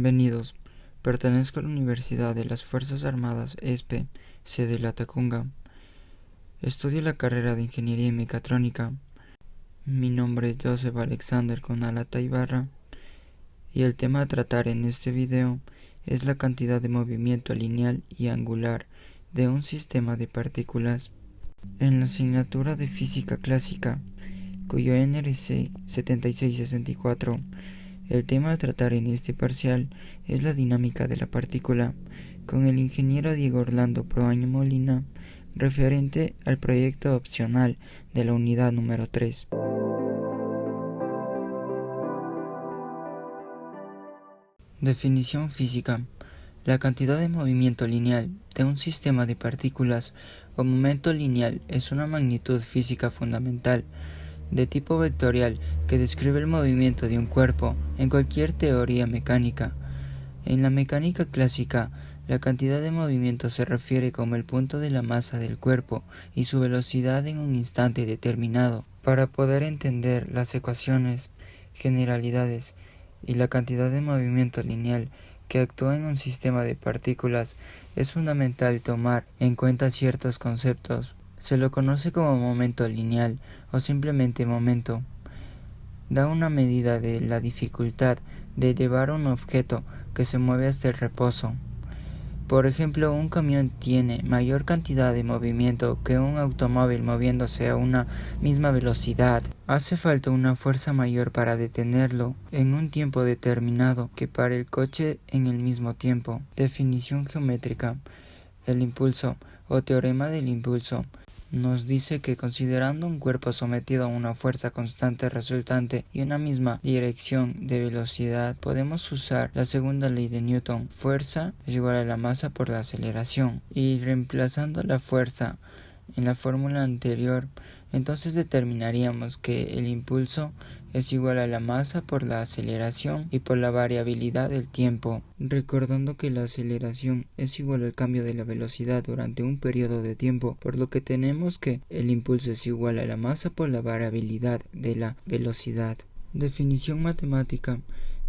Bienvenidos. Pertenezco a la Universidad de las Fuerzas Armadas ESPE, sede Latacunga. Estudio la carrera de Ingeniería en Mecatrónica. Mi nombre es Joseph Alexander Conalata Ibarra y el tema a tratar en este video es la cantidad de movimiento lineal y angular de un sistema de partículas. En la asignatura de Física Clásica, cuyo NRC 7664, el tema a tratar en este parcial es la dinámica de la partícula, con el ingeniero Diego Orlando Proaño Molina, referente al proyecto opcional de la unidad número 3. Definición física. La cantidad de movimiento lineal de un sistema de partículas o momento lineal es una magnitud física fundamental de tipo vectorial que describe el movimiento de un cuerpo en cualquier teoría mecánica. En la mecánica clásica, la cantidad de movimiento se refiere como el punto de la masa del cuerpo y su velocidad en un instante determinado. Para poder entender las ecuaciones, generalidades y la cantidad de movimiento lineal que actúa en un sistema de partículas, es fundamental tomar en cuenta ciertos conceptos. Se lo conoce como momento lineal o simplemente momento. Da una medida de la dificultad de llevar un objeto que se mueve hasta el reposo. Por ejemplo, un camión tiene mayor cantidad de movimiento que un automóvil moviéndose a una misma velocidad. Hace falta una fuerza mayor para detenerlo en un tiempo determinado que para el coche en el mismo tiempo. Definición geométrica. El impulso o teorema del impulso nos dice que considerando un cuerpo sometido a una fuerza constante resultante y una misma dirección de velocidad, podemos usar la segunda ley de Newton. Fuerza es igual a la masa por la aceleración. Y reemplazando la fuerza en la fórmula anterior, entonces determinaríamos que el impulso es igual a la masa por la aceleración y por la variabilidad del tiempo, recordando que la aceleración es igual al cambio de la velocidad durante un periodo de tiempo, por lo que tenemos que el impulso es igual a la masa por la variabilidad de la velocidad. Definición matemática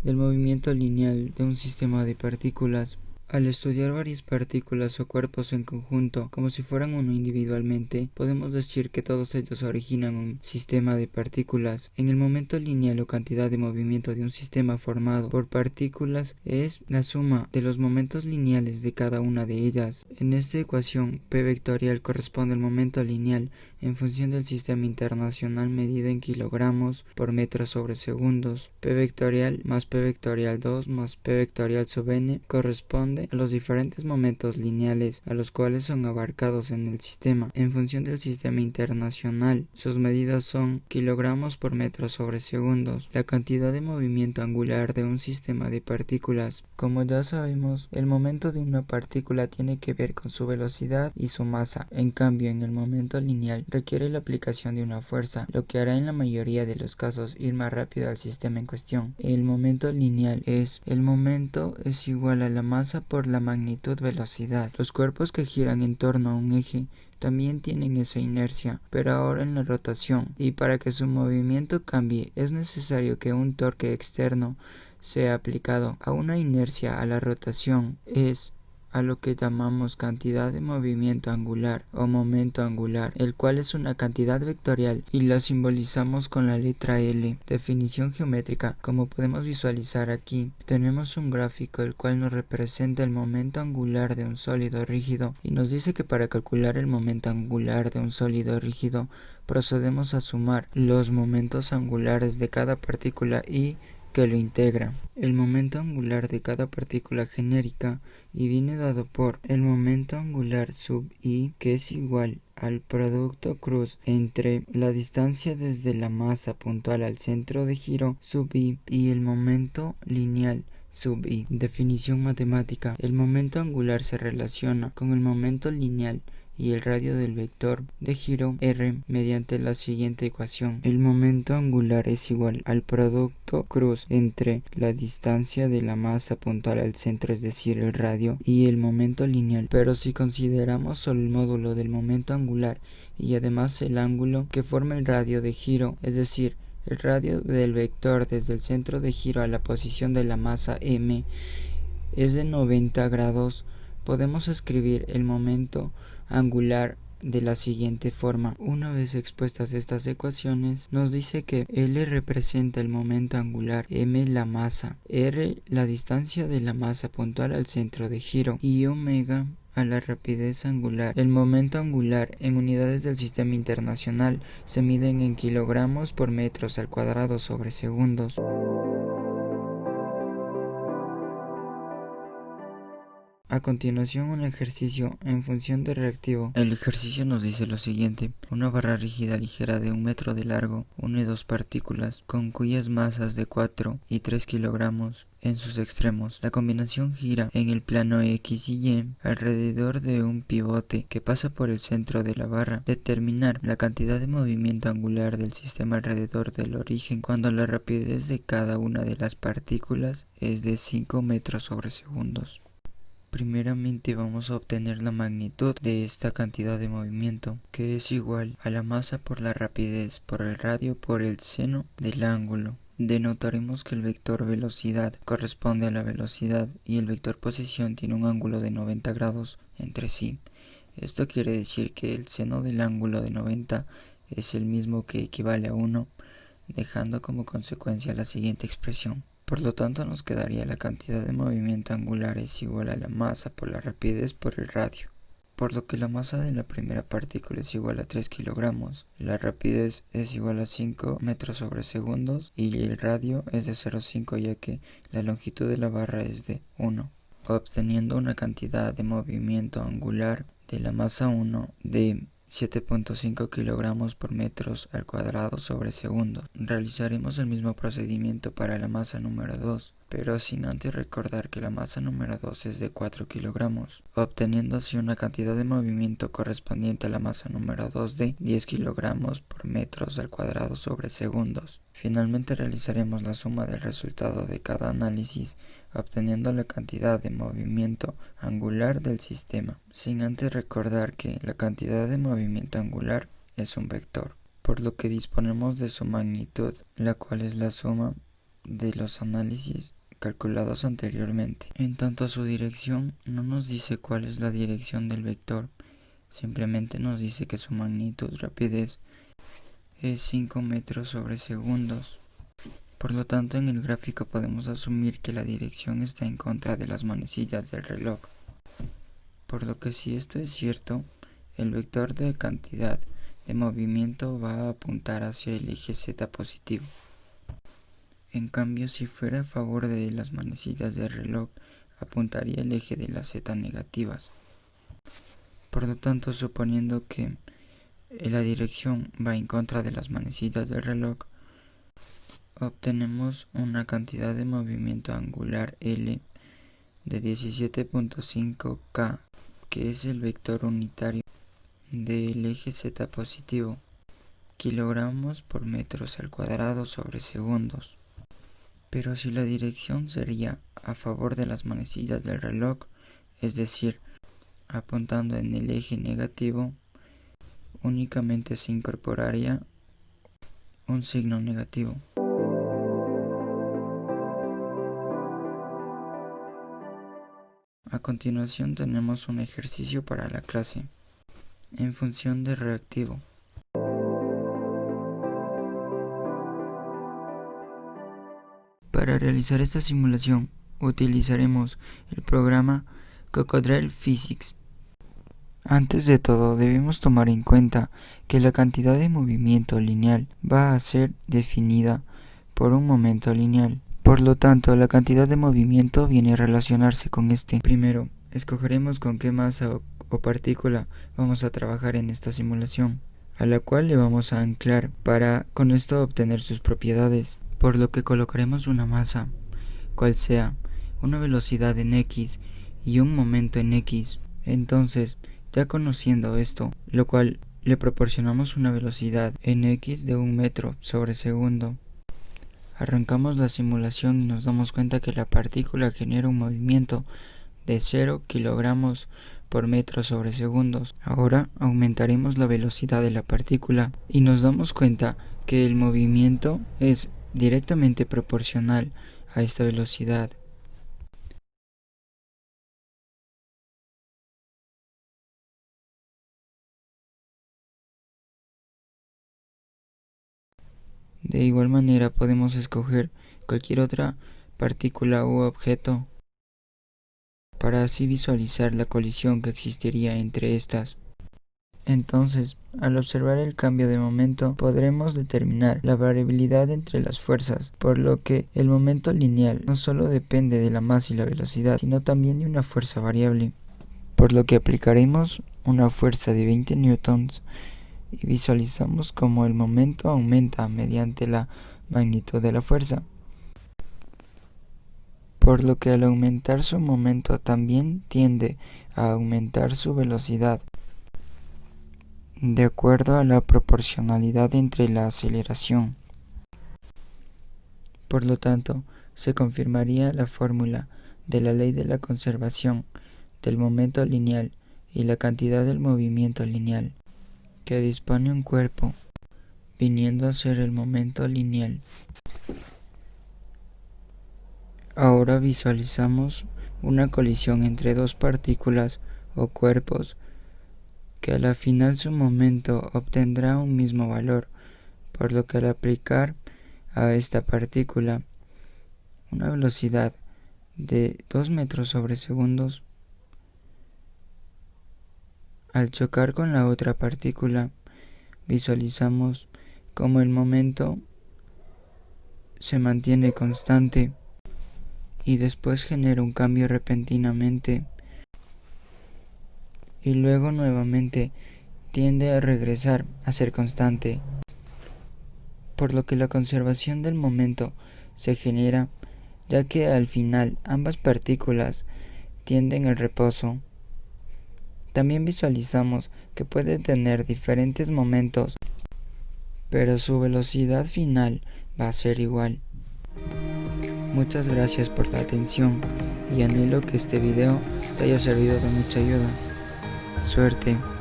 del movimiento lineal de un sistema de partículas. Al estudiar varias partículas o cuerpos en conjunto, como si fueran uno individualmente, podemos decir que todos ellos originan un sistema de partículas. En el momento lineal o cantidad de movimiento de un sistema formado por partículas es la suma de los momentos lineales de cada una de ellas. En esta ecuación, P vectorial corresponde al momento lineal en función del sistema internacional medido en kilogramos por metro sobre segundos. P vectorial más P vectorial 2 más P vectorial sub n corresponde a los diferentes momentos lineales a los cuales son abarcados en el sistema. En función del sistema internacional, sus medidas son kilogramos por metro sobre segundos. La cantidad de movimiento angular de un sistema de partículas. Como ya sabemos, el momento de una partícula tiene que ver con su velocidad y su masa. En cambio, en el momento lineal requiere la aplicación de una fuerza, lo que hará en la mayoría de los casos ir más rápido al sistema en cuestión. El momento lineal es el momento es igual a la masa por la magnitud velocidad. Los cuerpos que giran en torno a un eje también tienen esa inercia, pero ahora en la rotación, y para que su movimiento cambie es necesario que un torque externo sea aplicado. A una inercia a la rotación es a lo que llamamos cantidad de movimiento angular o momento angular, el cual es una cantidad vectorial y la simbolizamos con la letra L. Definición geométrica. Como podemos visualizar aquí, tenemos un gráfico el cual nos representa el momento angular de un sólido rígido y nos dice que para calcular el momento angular de un sólido rígido procedemos a sumar los momentos angulares de cada partícula y que lo integra. El momento angular de cada partícula genérica y viene dado por el momento angular sub i, que es igual al producto cruz entre la distancia desde la masa puntual al centro de giro sub i y el momento lineal sub i. Definición matemática. El momento angular se relaciona con el momento lineal y el radio del vector de giro r mediante la siguiente ecuación. El momento angular es igual al producto cruz entre la distancia de la masa puntual al centro, es decir, el radio, y el momento lineal. Pero si consideramos solo el módulo del momento angular y además el ángulo que forma el radio de giro, es decir, El radio del vector desde el centro de giro a la posición de la masa m es de 90 grados. Podemos escribir el momento angular de la siguiente forma. Una vez expuestas estas ecuaciones, nos dice que L representa el momento angular, m la masa, r la distancia de la masa puntual al centro de giro y omega a la rapidez angular. El momento angular en unidades del sistema internacional se miden en kilogramos por metros al cuadrado sobre segundos. A continuación, un ejercicio en función de reactivo. El ejercicio nos dice lo siguiente: una barra rígida ligera de 1 metro de largo une dos partículas con cuyas masas de 4 y 3 kilogramos en sus extremos. La combinación gira en el plano X y Y alrededor de un pivote que pasa por el centro de la barra. Determinar la cantidad de movimiento angular del sistema alrededor del origen cuando la rapidez de cada una de las partículas es de 5 metros sobre segundos. Primeramente vamos a obtener la magnitud de esta cantidad de movimiento, que es igual a la masa por la rapidez por el radio por el seno del ángulo. Denotaremos que el vector velocidad corresponde a la velocidad y el vector posición tiene un ángulo de 90 grados entre sí. Esto quiere decir que el seno del ángulo de 90 es el mismo que equivale a 1, dejando como consecuencia la siguiente expresión. Por lo tanto, nos quedaría la cantidad de movimiento angular es igual a la masa por la rapidez por el radio. Por lo que la masa de la primera partícula es igual a 3 kilogramos, la rapidez es igual a 5 metros sobre segundos y el radio es de 0,5 ya que la longitud de la barra es de 1, obteniendo una cantidad de movimiento angular de la masa 1 de 7.5 kilogramos por metros al cuadrado sobre segundos. Realizaremos el mismo procedimiento para la masa número 2, pero sin antes recordar que la masa número 2 es de 4 kilogramos, obteniendo así una cantidad de movimiento correspondiente a la masa número 2 de 10 kilogramos por metros al cuadrado sobre segundos. Finalmente realizaremos la suma del resultado de cada análisis, obteniendo la cantidad de movimiento angular del sistema, sin antes recordar que la cantidad de movimiento angular es un vector, por lo que disponemos de su magnitud, la cual es la suma de los análisis calculados anteriormente. En tanto a su dirección, no nos dice cuál es la dirección del vector, simplemente nos dice que su magnitud rapidez es 5 metros sobre segundos. Por lo tanto, en el gráfico podemos asumir que la dirección está en contra de las manecillas del reloj. Por lo que si esto es cierto, el vector de cantidad de movimiento va a apuntar hacia el eje Z positivo. En cambio, si fuera a favor de las manecillas del reloj, apuntaría el eje de las Z negativas. Por lo tanto, suponiendo que la dirección va en contra de las manecillas del reloj, obtenemos una cantidad de movimiento angular L de 17.5 K, que es el vector unitario del eje Z positivo, kilogramos por metros al cuadrado sobre segundos. Pero si la dirección sería a favor de las manecillas del reloj, es decir, apuntando en el eje negativo, únicamente se incorporaría un signo negativo. A continuación tenemos un ejercicio para la clase en función de reactivo. Para realizar esta simulación utilizaremos el programa Cocodrel Physics. Antes de todo debemos tomar en cuenta que la cantidad de movimiento lineal va a ser definida por un momento lineal. Por lo tanto, la cantidad de movimiento viene a relacionarse con este. Primero, escogeremos con qué masa o partícula vamos a trabajar en esta simulación, a la cual le vamos a anclar para con esto obtener sus propiedades, por lo que colocaremos una masa, cual sea una velocidad en X y un momento en X. Entonces, ya conociendo esto, lo cual le proporcionamos una velocidad en X de 1 metro sobre segundo. Arrancamos la simulación y nos damos cuenta que la partícula genera un movimiento de 0 kilogramos por metro sobre segundos. Ahora aumentaremos la velocidad de la partícula y nos damos cuenta que el movimiento es directamente proporcional a esta velocidad. De igual manera podemos escoger cualquier otra partícula u objeto para así visualizar la colisión que existiría entre estas. Entonces, al observar el cambio de momento, podremos determinar la variabilidad entre las fuerzas, por lo que el momento lineal no solo depende de la masa y la velocidad, sino también de una fuerza variable, por lo que aplicaremos una fuerza de 20 newtons y visualizamos cómo el momento aumenta mediante la magnitud de la fuerza, por lo que al aumentar su momento también tiende a aumentar su velocidad, de acuerdo a la proporcionalidad entre la aceleración. Por lo tanto, se confirmaría la fórmula de la ley de la conservación del momento lineal y la cantidad del movimiento lineal que dispone un cuerpo, viniendo a ser el momento lineal. Ahora visualizamos una colisión entre dos partículas o cuerpos que a la final su momento obtendrá un mismo valor, por lo que al aplicar a esta partícula una velocidad de 2 metros sobre segundos, al chocar con la otra partícula, visualizamos cómo el momento se mantiene constante y después genera un cambio repentinamente y luego nuevamente tiende a regresar a ser constante, por lo que la conservación del momento se genera ya que al final ambas partículas tienden al reposo. También visualizamos que puede tener diferentes momentos, pero su velocidad final va a ser igual. Muchas gracias por la atención y anhelo que este video te haya servido de mucha ayuda. Suerte.